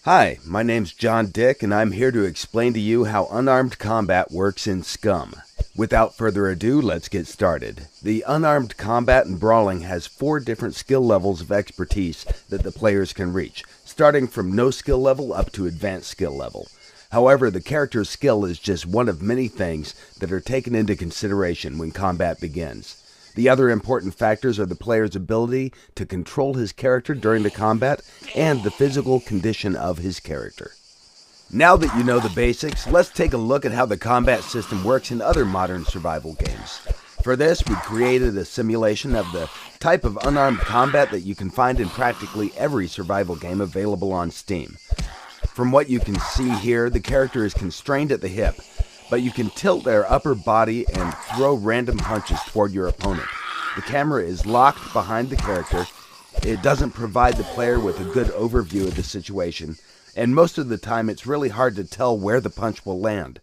Hi, my name's John Dick, and I'm here to explain to you how unarmed combat works in SCUM. Without further ado, let's get started. The unarmed combat in brawling has 4 different skill levels of expertise that the players can reach, starting from no skill level up to advanced skill level. However, the character's skill is just one of many things that are taken into consideration when combat begins. The other important factors are the player's ability to control his character during the combat and the physical condition of his character. Now that you know the basics, let's take a look at how the combat system works in other modern survival games. For this, we created a simulation of the type of unarmed combat that you can find in practically every survival game available on Steam. From what you can see here, the character is constrained at the hip, but you can tilt their upper body and throw random punches toward your opponent. The camera is locked behind the character. It doesn't provide the player with a good overview of the situation, and most of the time it's really hard to tell where the punch will land.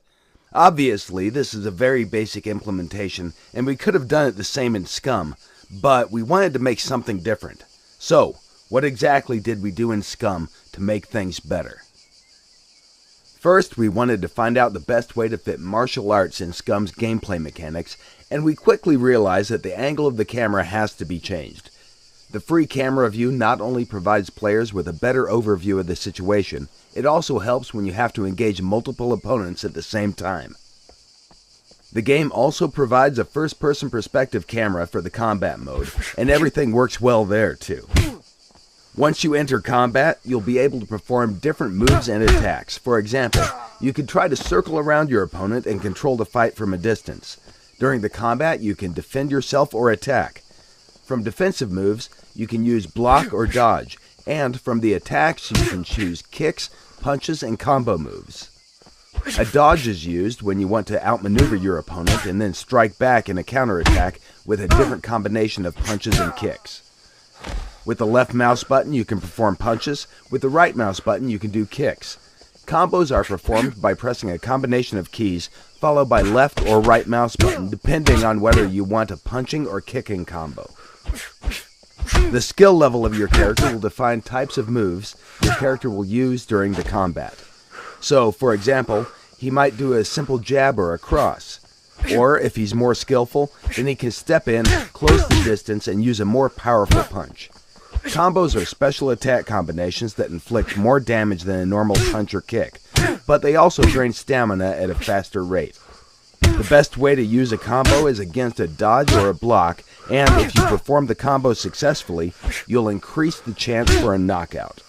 Obviously, this is a very basic implementation, and we could have done it the same in SCUM, but we wanted to make something different. So, what exactly did we do in SCUM to make things better? First, we wanted to find out the best way to fit martial arts in SCUM's gameplay mechanics, and we quickly realized that the angle of the camera has to be changed. The free camera view not only provides players with a better overview of the situation, it also helps when you have to engage multiple opponents at the same time. The game also provides a first-person perspective camera for the combat mode, and everything works well there too. Once you enter combat, you'll be able to perform different moves and attacks. For example, you can try to circle around your opponent and control the fight from a distance. During the combat, you can defend yourself or attack. From defensive moves, you can use block or dodge, and from the attacks, you can choose kicks, punches, and combo moves. A dodge is used when you want to outmaneuver your opponent and then strike back in a counterattack with a different combination of punches and kicks. With the left mouse button, you can perform punches. With the right mouse button, you can do kicks. Combos are performed by pressing a combination of keys, followed by left or right mouse button, depending on whether you want a punching or kicking combo. The skill level of your character will define types of moves your character will use during the combat. So, for example, he might do a simple jab or a cross. Or, if he's more skillful, then he can step in, close the distance, and use a more powerful punch. Combos are special attack combinations that inflict more damage than a normal punch or kick, but they also drain stamina at a faster rate. The best way to use a combo is against a dodge or a block, and if you perform the combo successfully, you'll increase the chance for a knockout.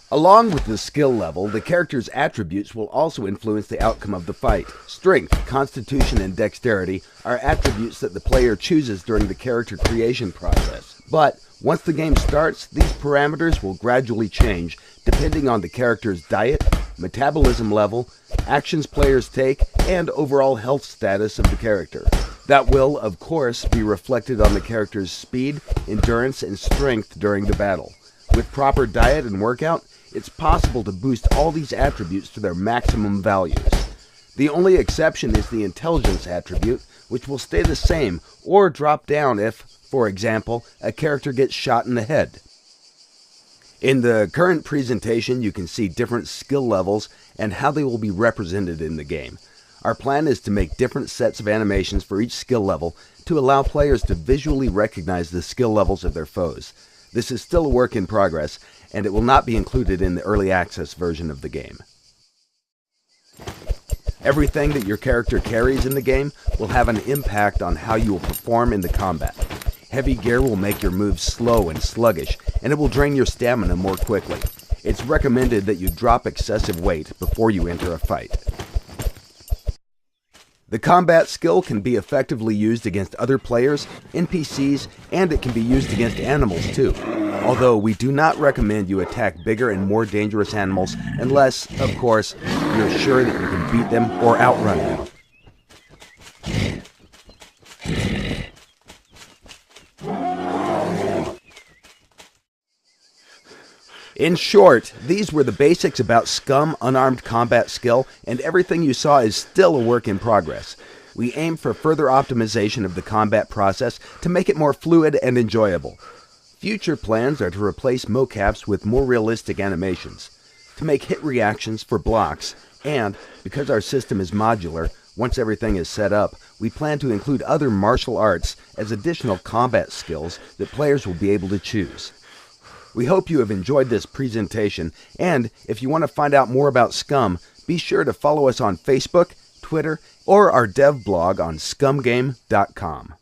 Along with the skill level, the character's attributes will also influence the outcome of the fight. Strength, constitution, and dexterity are attributes that the player chooses during the character creation process. But once the game starts, these parameters will gradually change depending on the character's diet, metabolism level, actions players take, and overall health status of the character. That will, of course, be reflected on the character's speed, endurance, and strength during the battle. With proper diet and workout, it's possible to boost all these attributes to their maximum values. The only exception is the intelligence attribute, which will stay the same or drop down if, for example, a character gets shot in the head. In the current presentation, you can see different skill levels and how they will be represented in the game. Our plan is to make different sets of animations for each skill level to allow players to visually recognize the skill levels of their foes. This is still a work in progress, and it will not be included in the early access version of the game. Everything that your character carries in the game will have an impact on how you will perform in the combat. Heavy gear will make your moves slow and sluggish, and it will drain your stamina more quickly. It's recommended that you drop excessive weight before you enter a fight. The combat skill can be effectively used against other players, NPCs, and it can be used against animals too. Although we do not recommend you attack bigger and more dangerous animals unless, of course, you're sure that you can beat them or outrun them. In short, these were the basics about SCUM unarmed combat skill, and everything you saw is still a work in progress. We aim for further optimization of the combat process to make it more fluid and enjoyable. Future plans are to replace mocaps with more realistic animations. to make hit reactions for blocks, and because our system is modular, once everything is set up, we plan to include other martial arts as additional combat skills that players will be able to choose. We hope you have enjoyed this presentation, and if you want to find out more about SCUM, be sure to follow us on Facebook, Twitter, or our dev blog on scumgame.com.